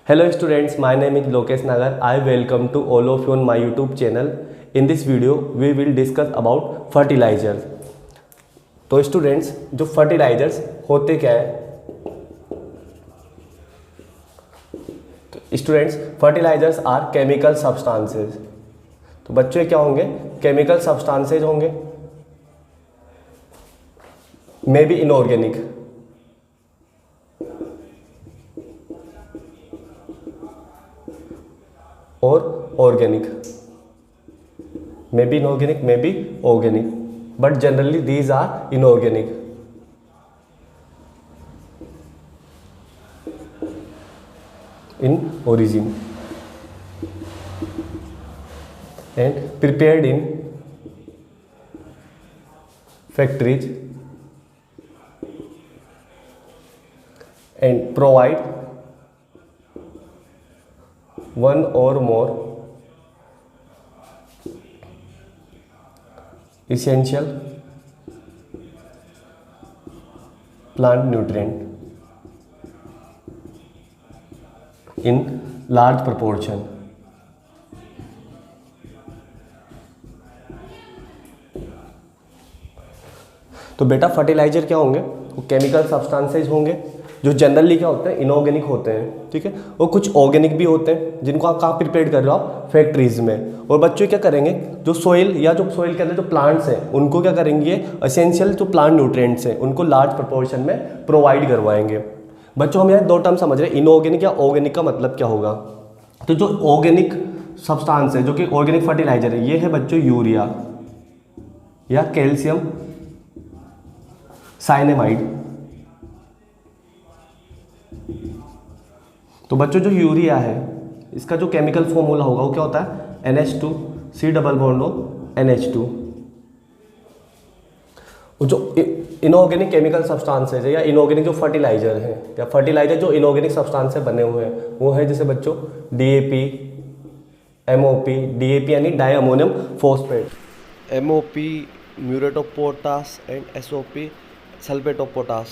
Hello students, my name is Lokesh Nagar. I welcome to all of you on my YouTube channel. In this video, we will discuss about fertilizers. तो students, जो fertilisers होते क्या है? तो students, fertilisers are chemical substances. तो बच्चों क्या होंगे? केमिकल सब्सटेंसेस होंगे, मे बी इनऑर्गेनिक और organic, may be inorganic, may be organic, but generally these are inorganic. in origin and prepared in factories and provide one or more essential plant nutrient in large proportion. तो बेटा fertiliser क्या होंगे? वो chemical substances होंगे जो generally क्या होते हैं? इनऑर्गेनिक होते हैं, ठीक है. और कुछ ऑर्गेनिक भी होते हैं जिनको आप कहाँ प्रिपेयर कर रहे हो? आप फैक्ट्रीज में. और बच्चों क्या करेंगे? जो सोइल या जो सोइल के अंदर जो प्लांट्स हैं उनको क्या करेंगे? एसेंशियल जो प्लांट न्यूट्रिएंट्स हैं उनको लार्ज प्रोपोर्शन में प्रोवाइड करवाएंगे. बच्चों हम यहाँ दो टर्म समझ रहे हैं, इनऑर्गेनिक या ऑर्गेनिक का मतलब क्या होगा? तो जो ऑर्गेनिक सब्सटेंस है जो कि ऑर्गेनिक फर्टिलाइजर है, ये है बच्चों यूरिया या कैल्शियम साइनेमाइड. तो बच्चों जो यूरिया है इसका जो केमिकल फॉर्मूला होगा वो क्या होता है? NH2 C double bond O NH2. जो इनऑर्गेनिक केमिकल सब्सटेंसेज है या इनऑर्गेनिक जो फर्टिलाइजर है या फर्टिलाइजर जो इनऑर्गेनिक सब्सटेंस से बने हुए हैं वो है जैसे बच्चों DAP, MOP. DAP यानी di ammonium phosphate, MOP muriate of potash and SOP sulphate of potash,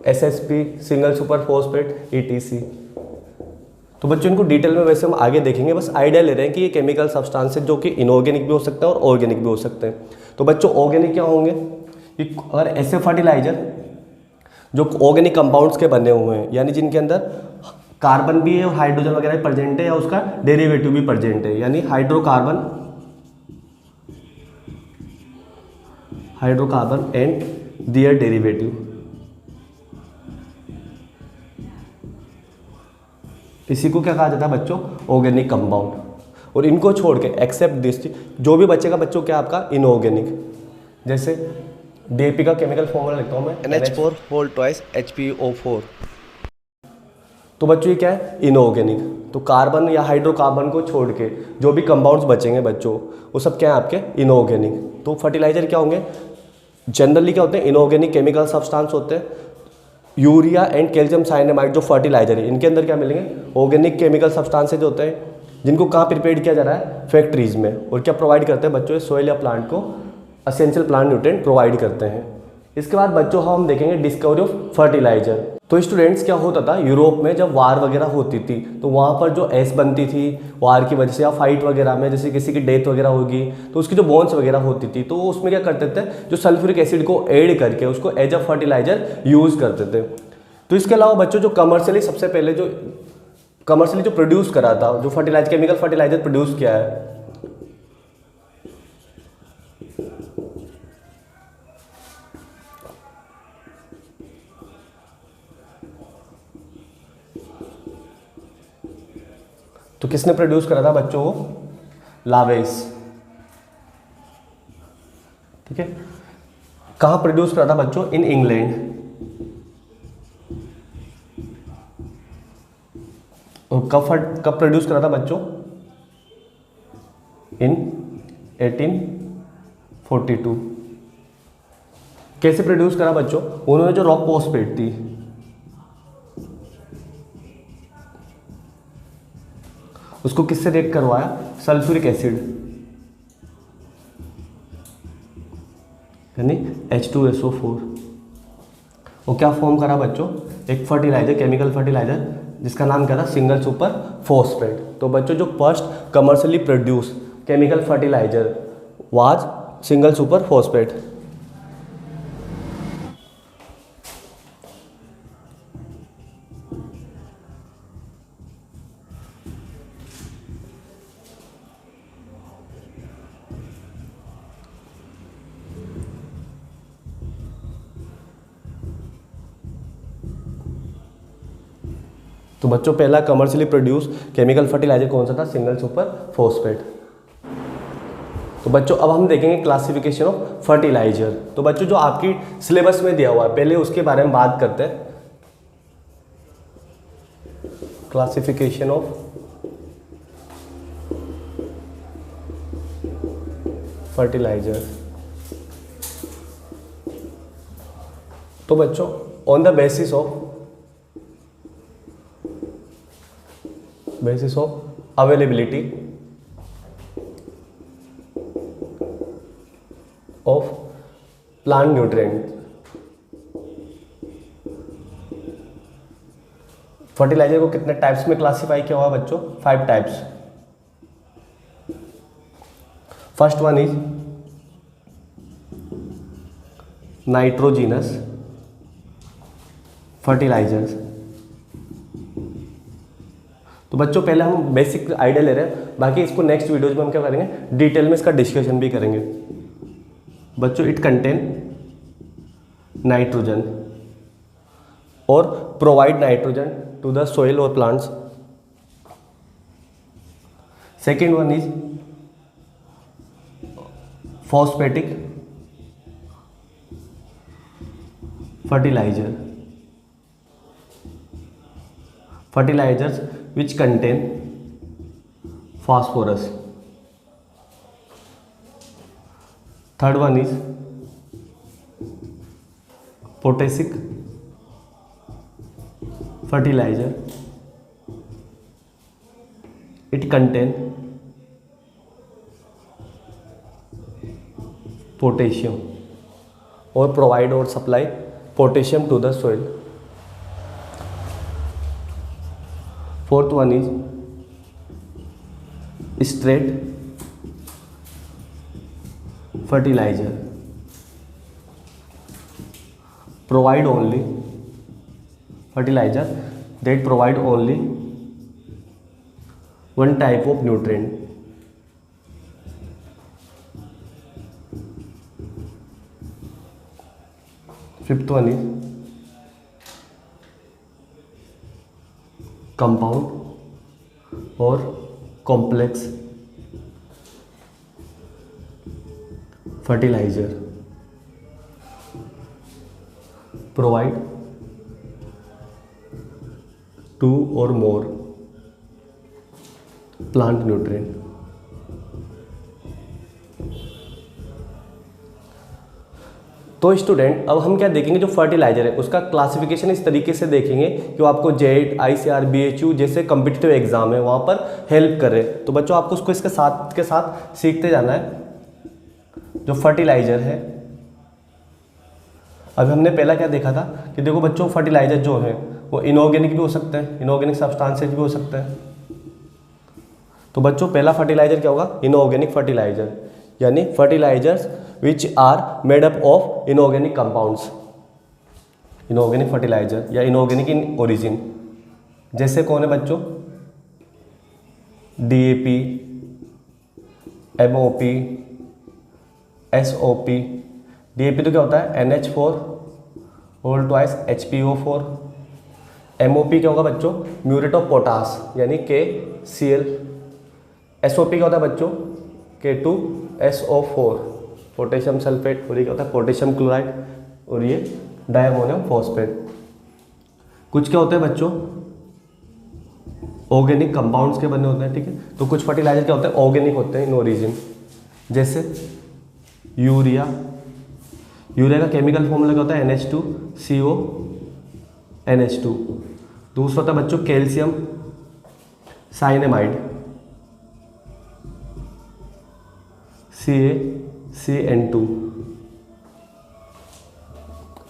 SSP single super phosphate ETC. तो बच्चों इनको डिटेल में वैसे हम आगे देखेंगे, बस आइडिया ले रहे हैं कि ये केमिकल सब्सटेंसेस जो कि इनऑर्गेनिक भी हो सकते हैं और ऑर्गेनिक भी हो सकते हैं. तो बच्चों ऑर्गेनिक क्या होंगे? कि अगर ऐसे फर्टिलाइजर जो ऑर्गेनिक कंपाउंड्स के बने हुए हैं यानी जिनके अंदर कार्बन भी है और हाइड्रोजन वगैरह भी प्रेजेंट है या उसका डेरिवेटिव भी प्रेजेंट है, यानी हाइड्रोकार्बन एंड देयर डेरिवेटिव. इसी को क्या कहा जाता है बच्चों? Organic compound. और इनको छोड़ के एक्सेप्ट दिस जो भी बचेगा बच्चों क्या आपका? इनऑर्गेनिक. जैसे DAP का केमिकल फॉर्मूला लिखता हूँ मैं NH4 होल ट्वाइस HPO4. तो बच्चों ये क्या है? इनऑर्गेनिक. तो कार्बन या हाइड्रोकार्बन को छोड़ के जो भी कंपाउंड्स बचेंगे बच्चों वो सब क्या है आपके? इनऑर्गेनिक. तो फर्टिलाइजर क्या होंगे? जनरली क्या होते हैं? इनऑर्गेनिक केमिकल सब्सटेंस होते हैं. यूरिया एंड कैल्शियम साइनेमाइड जो फर्टिलाइजर है इनके अंदर क्या मिलेंगे? ऑर्गेनिक केमिकल सब्सटेंसेज होते हैं जिनको कहाँ प्रिपेयर किया जा रहा है? फैक्ट्रीज में. और क्या प्रोवाइड करते हैं बच्चों? सोइल या प्लांट को एसेंशियल प्लांट न्यूट्रिएंट प्रोवाइड करते हैं. इसके बाद बच्चों हम देखेंगे डिस्कवरी ऑफ फर्टिलाइजर. तो स्टूडेंट्स क्या होता था यूरोप में जब वार वगैरह होती थी तो वहाँ पर जो एस बनती थी वार की वजह से या फाइट वगैरह में, जैसे किसी की डेथ वगैरह होगी तो उसकी जो बोन्स वगैरह होती थी तो उसमें क्या करते थे? जो सल्फ्यूरिक एसिड को ऐड करके उसको एज अ फर्टिलाइजर यूज़ करते थे. तो इसके अलावा बच्चों जो कमर्शियली सबसे पहले जो प्रोड्यूस करा था, जो फर्टिलाइजर केमिकल फर्टिलाइजर प्रोड्यूस किया है, तो किसने प्रोड्यूस करा था बच्चों? लावेस. ठीक है. कहाँ प्रोड्यूस करा था बच्चों? In England. और कब प्रोड्यूस करा था बच्चों? इन 1842. कैसे प्रोड्यूस करा बच्चों? उन्होंने जो रॉक फॉस्फेट थी उसको किससे रिएक्ट करवाया? सल्फ्यूरिक एसिड यानी H2SO4 वो क्या फॉर्म करा बच्चों? एक फर्टिलाइजर, केमिकल फर्टिलाइजर जिसका नाम क्या था, सिंगल सुपर फॉस्फेट। तो बच्चों जो first commercially produce chemical fertiliser was single super phosphate. तो बच्चों पहला कमर्शियली प्रोड्यूस केमिकल फर्टिलाइजर कौन सा था, सिंगल सुपर फॉस्फेट। तो बच्चों अब हम देखेंगे क्लासिफिकेशन ऑफ फर्टिलाइजर। तो बच्चों जो आपकी सिलेबस में दिया हुआ है पहले उसके बारे में बात करते हैं। Classification of fertiliser. तो बच्चों on the basis of availability of plant nutrient, fertiliser को कितने टाइप्स में क्लासिफाई किया हुआ बच्चों, 5 types. First one is nitrogenous fertilisers. तो बच्चों पहले हम बेसिक आइडिया ले रहे हैं, बाकी इसको नेक्स्ट वीडियोज में हम क्या करेंगे, डिटेल में इसका डिस्कशन भी करेंगे। बच्चों इट कंटेन नाइट्रोजन और provide nitrogen to the soil और plants. Second one is phosphatic fertilizer, fertilizers which contain phosphorus. Third one is potassic fertilizer. It contain potassium or provide or supply potassium to the soil. Fourth one is straight fertilizer, provide only fertilizer that provide only one type of nutrient. Fifth one is compound और complex fertilizer, provide 2 or more plant nutrient. तो student अब हम क्या देखेंगे, जो fertiliser है उसका classification इस तरीके से देखेंगे कि वो आपको जेट, ICAR, BHU जैसे कम्पिटिटिव एग्जाम है वहाँ पर हेल्प कर रहे हैं। तो बच्चों आपको उसको इसके साथ सीखते जाना है। जो फर्टिलाइजर है, अभी हमने पहला क्या देखा था कि देखो बच्चों फर्टिलाइजर जो है वो इनऑर्गेनिक भी हो सकता है, इनऑर्गेनिक सब्सटेंसेस भी हो सकता है। तो बच्चों पहला फर्टिलाइजर क्या होगा, इनऑर्गेनिक फर्टिलाइजर, यानी fertilisers which are made up of inorganic compounds, inorganic fertiliser या इनऑर्गेनिक इन ओरिजिन। जैसे कौन है बच्चों, DAP, MOP, SOP। DAP तो क्या होता है, NH4 whole twice HPO4। MOP क्या होगा बच्चों, म्यूरेट ऑफ पोटास यानी KCl। SOP क्या होता है बच्चों, K2SO4 पोटेशियम सल्फेट, और ये क्या होता है पोटेशियम क्लोराइड, और ये डायमोनियम फॉस्फेट। कुछ क्या होते हैं बच्चों, ऑर्गेनिक कंपाउंड्स के बने होते हैं, ठीक है। तो कुछ फर्टिलाइजर क्या होते हैं, ऑर्गेनिक होते हैं इन ओरिजिन। जैसे यूरिया, यूरिया का केमिकल फॉर्मूला क्या होता है, NH2CO NH2। दूसरा होता है बच्चों कैल्शियम साइनेमाइड, CaCN2।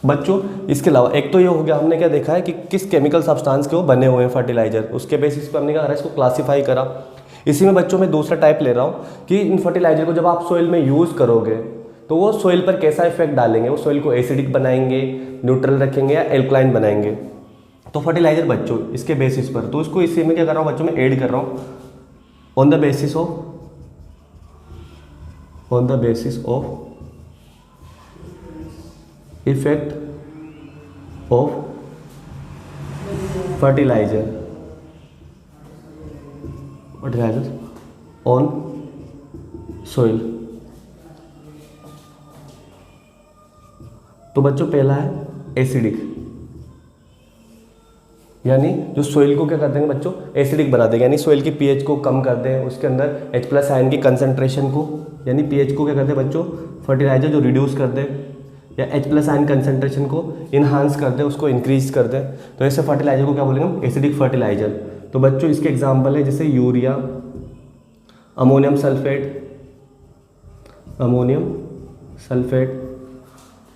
बच्चों इसके अलावा एक तो ये हो गया, हमने क्या देखा है कि किस केमिकल सब्सटेंस के वो बने हुए हैं फर्टिलाइजर, उसके बेसिस पर हमने क्या करा, इसको क्लासीफाई करा। इसी में बच्चों मैं दूसरा टाइप ले रहा हूँ कि इन फर्टिलाइजर को जब आप सोइल में यूज़ करोगे तो वो सोइल पर कैसा इफेक्ट डालेंगे, वो सोइल को एसिडिक बनाएंगे, न्यूट्रल रखेंगे या एल्कलाइन बनाएंगे। तो फर्टिलाइजर बच्चों इसके बेसिस पर, तो इसको इसी में क्या कर रहा हूँ बच्चों, में ऐड कर रहा हूँ on the basis of effect of fertiliser on soil. तो बच्चों पहला है एसिडिक, यानी जो सोइल को क्या कर देंगे बच्चों, एसिडिक बना देंगे, यानी सोइल की पीएच को कम कर दें, उसके अंदर H+ आयन की कंसंट्रेशन को, यानी पीएच को क्या करते हैं बच्चों, फर्टिलाइजर जो रिड्यूस कर दे, या H+ आयन कंसंट्रेशन को इन्हांस कर दे, उसको इंक्रीज कर दे, तो ऐसे फर्टिलाइजर को क्या बोलेंगे हम, एसिडिक फर्टिलाइजर। तो बच्चों इसके एग्जाम्पल है जैसे urea, ammonium sulphate,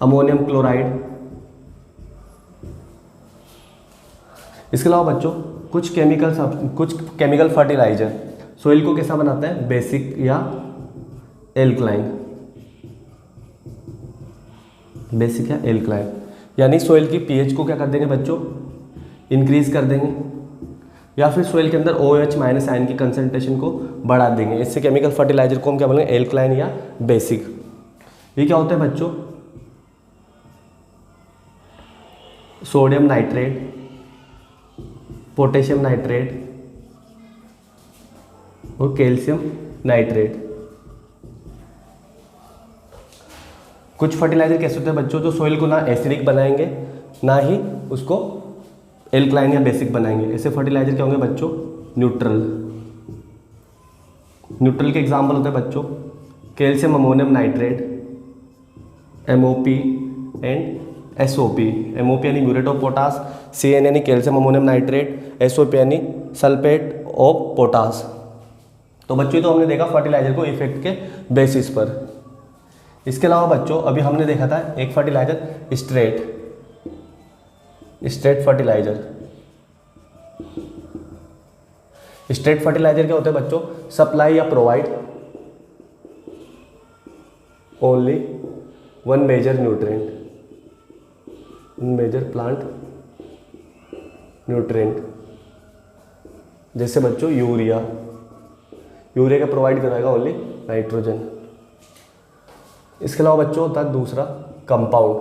ammonium chloride. इसके अलावा बच्चों कुछ केमिकल फर्टिलाइजर सोइल को कैसा बनाते हैं, बेसिक या एल्कलाइन, यानी सोइल की पीएच को क्या कर देंगे बच्चों, इंक्रीज कर देंगे, या फिर सोइल के अंदर OH- आयन की कंसंट्रेशन को बढ़ा देंगे। इससे केमिकल फर्टिलाइजर को हम क्या बोलेंगे, एल्कलाइन या बेसिक। ये क्या होता है बच्चों, सोडियम नाइट्रेट, पोटेशियम नाइट्रेट और कैल्शियम नाइट्रेट। कुछ फर्टिलाइजर कैसे होते हैं बच्चों, जो सोइल को ना एसिडिक बनाएंगे ना ही उसको एल्कलाइन या बेसिक बनाएंगे। ऐसे फर्टिलाइजर क्या होंगे बच्चों, न्यूट्रल के एग्जाम्पल होते हैं बच्चों calcium ammonium nitrate, MOP and SOP। MOP यानी म्यूरेट ऑफ पोटास, CN यानी कैल्शियम अमोनियम नाइट्रेट, SOP यानी सल्फेट ऑफ पोटास। तो बच्चों तो हमने देखा फर्टिलाइजर को इफेक्ट के बेसिस पर। इसके अलावा बच्चों अभी हमने देखा था एक fertiliser straight fertiliser. Straight fertiliser क्या होते हैं बच्चों, सप्लाई या provide only one major nutrient, major plant nutrient, जैसे बच्चों यूरिया का प्रोवाइड कराएगा ओनली नाइट्रोजन। इसके अलावा बच्चों होता है दूसरा कंपाउंड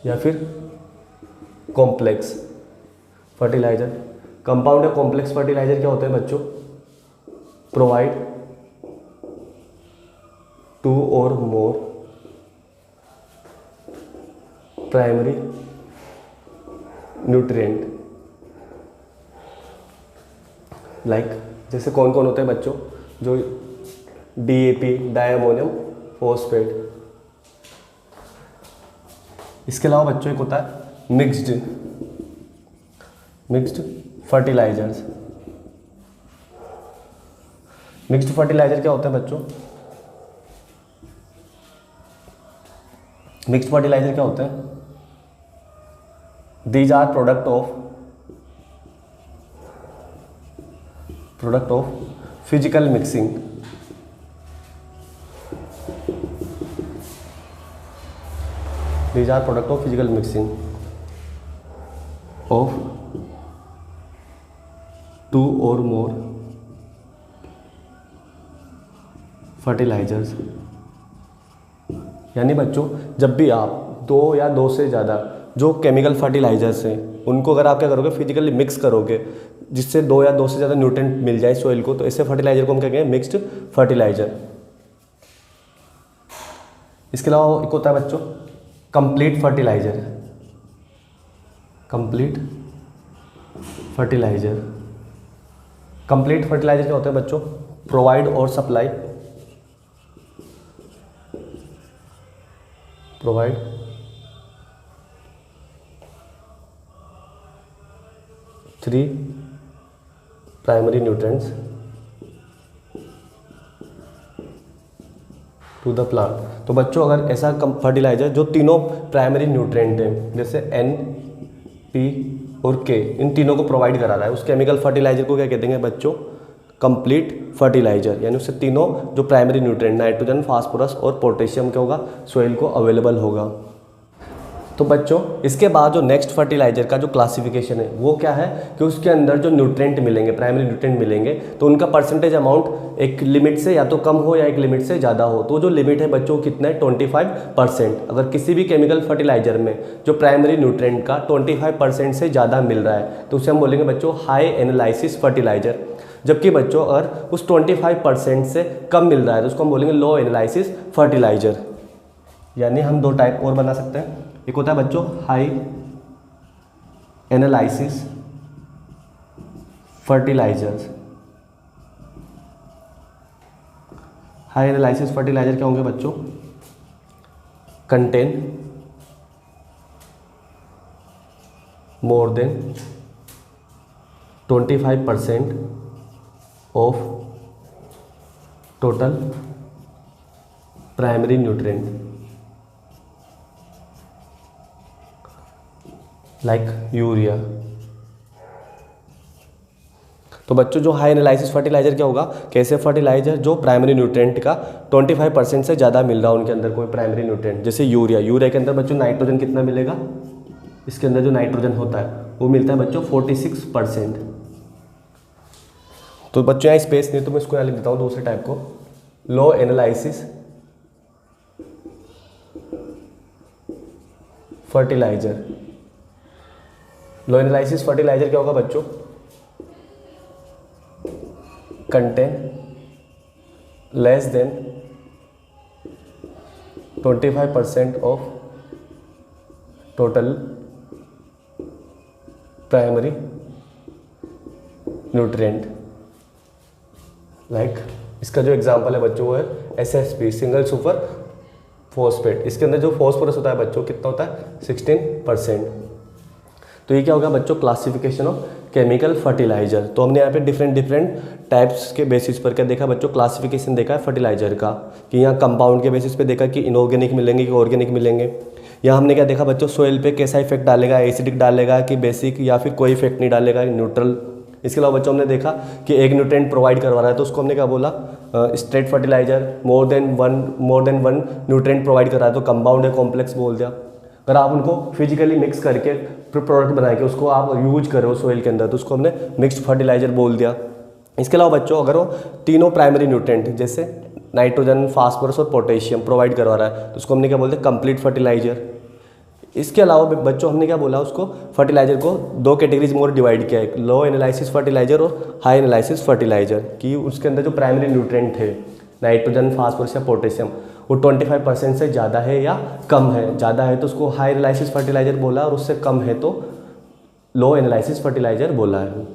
या फिर कॉम्प्लेक्स फर्टिलाइजर। कंपाउंड या कॉम्प्लेक्स फर्टिलाइजर क्या होते हैं बच्चों, provide 2 or more primary nutrient. Like जैसे कौन कौन होते हैं बच्चों, जो DAP डायमोनियम फॉस्फेट। इसके अलावा बच्चों एक होता है मिक्स्ड फर्टिलाइजर्स। मिक्स्ड फर्टिलाइजर क्या होता है बच्चों, मिक्स्ड फर्टिलाइजर क्या होता है, these are product of physical mixing. These are product of physical mixing of 2 or more fertilizers। यानी बच्चों जब भी आप 2 या 2 से ज़्यादा जो केमिकल फर्टिलाइजर्स हैं उनको अगर आप क्या करोगे, फिजिकली मिक्स करोगे, जिससे 2 या 2 से ज़्यादा न्यूट्रिएंट मिल जाए सोइल को, तो ऐसे फर्टिलाइजर को हम क्या कहेंगे, मिक्स्ड फर्टिलाइजर। इसके अलावा एक होता है बच्चों कंप्लीट फर्टिलाइजर। कंप्लीट फर्टिलाइजर क्या होता है बच्चों, प्रोवाइड और supply, provide 3 primary nutrients to the plant. तो बच्चों अगर ऐसा फर्टिलाइजर जो तीनों प्राइमरी न्यूट्रिएंट हैं जैसे N, P और K, इन तीनों को प्रोवाइड करा रहा है, उस केमिकल फर्टिलाइजर को क्या कहते हैं बच्चों? Complete fertiliser. यानी उससे तीनों जो प्राइमरी न्यूट्रिएंट नाइट्रोजन, फास्फोरस और पोटेशियम क्या होगा? सॉइल को अवेलेबल होगा। तो बच्चों इसके बाद जो नेक्स्ट फर्टिलाइजर का जो क्लासिफिकेशन है वो क्या है कि उसके अंदर जो न्यूट्रिएंट मिलेंगे, प्राइमरी न्यूट्रिएंट मिलेंगे, तो उनका परसेंटेज अमाउंट एक लिमिट से या तो कम हो या एक लिमिट से ज़्यादा हो। तो जो लिमिट है बच्चों कितना है? 25%। अगर किसी भी केमिकल फर्टिलाइजर में जो प्राइमरी न्यूट्रिएंट का 25% से ज़्यादा मिल रहा है तो उसे हम बोलेंगे बच्चों हाई एनालिसिस फर्टिलाइजर। जबकि बच्चों अगर उस 25% से कम मिल रहा है तो उसको हम बोलेंगे लो एनालिसिस फर्टिलाइजर। यानी हम दो टाइप और बना सकते हैं, एक होता है बच्चों high analysis fertilisers. High analysis fertiliser क्या होंगे बच्चों? Contain more than 25% of total primary nutrient like urea. तो बच्चों जो हाई एनालिसिस फर्टिलाइजर क्या होगा? कैसे फर्टिलाइजर जो प्राइमरी न्यूट्रिएंट का 25% से ज़्यादा मिल रहा है उनके अंदर कोई प्राइमरी न्यूट्रिएंट, जैसे यूरिया। यूरिया के अंदर बच्चों नाइट्रोजन कितना मिलेगा? इसके अंदर जो नाइट्रोजन होता है वो मिलता है बच्चों 46%। तो बच्चों यहाँ स्पेस नहीं तो मैं इसको यहाँ लिख देता हूँ दूसरे टाइप को, लो एनालिसिस फर्टिलाइजर। लो एनालिसिस फर्टिलाइजर क्या होगा बच्चों? Contain less than 25% of total primary nutrient. Like इसका जो एग्जांपल है बच्चों वो है SSP, सिंगल सुपर फॉस्फेट। इसके अंदर जो फॉस्फोरस होता है बच्चों कितना होता है? 16%। तो ये क्या होगा बच्चों? Classification of chemical fertiliser. तो हमने यहाँ पे डिफरेंट टाइप्स के बेसिस पर क्या देखा बच्चों? क्लासिफिकेशन देखा है फर्टिलाइजर का, कि यहाँ कंपाउंड के बेसिस पे देखा कि इनऑर्गेनिक मिलेंगे कि ऑर्गेनिक मिलेंगे। यहाँ हमने क्या देखा बच्चों? सोइल पे कैसा इफेक्ट डालेगा, एसिडिक डालेगा कि बेसिक, या फिर कोई इफेक्ट नहीं डालेगा, न्यूट्रल। इसके अलावा बच्चों हमने देखा कि एक न्यूट्रिएंट प्रोवाइड करवा रहा है तो उसको हमने क्या बोला? Straight fertiliser. More than one nutrient provide कर रहा है तो कंपाउंड है, कॉम्प्लेक्स बोल दिया। अगर आप उनको फिजिकली मिक्स करके फिर प्रोडक्ट बना के उसको आप यूज करो सोइल के अंदर तो उसको हमने मिक्स्ड फर्टिलाइजर बोल दिया। इसके अलावा बच्चों अगर वो तीनों प्राइमरी न्यूट्रिएंट जैसे नाइट्रोजन, फास्फोरस और पोटेशियम प्रोवाइड करवा रहा है तो उसको हमने क्या बोलते हैं? Complete fertiliser. इसके अलावा बच्चों हमने क्या बोला? उसको फर्टिलाइजर को दो कैटेगरीज में और डिवाइड किया है, लो एनालिसिस फर्टिलाइजर और हाई एनालिसिस फर्टिलाइजर। कि उसके अंदर जो प्राइमरी न्यूट्रिएंट थे नाइट्रोजन, फास्फोरस या पोटेशियम वो 25% से ज़्यादा है या कम है। ज़्यादा है तो उसको हाई एनालिसिस फर्टिलाइजर बोला और उससे कम है तो लो एनालिसिस फर्टिलाइजर बोला है।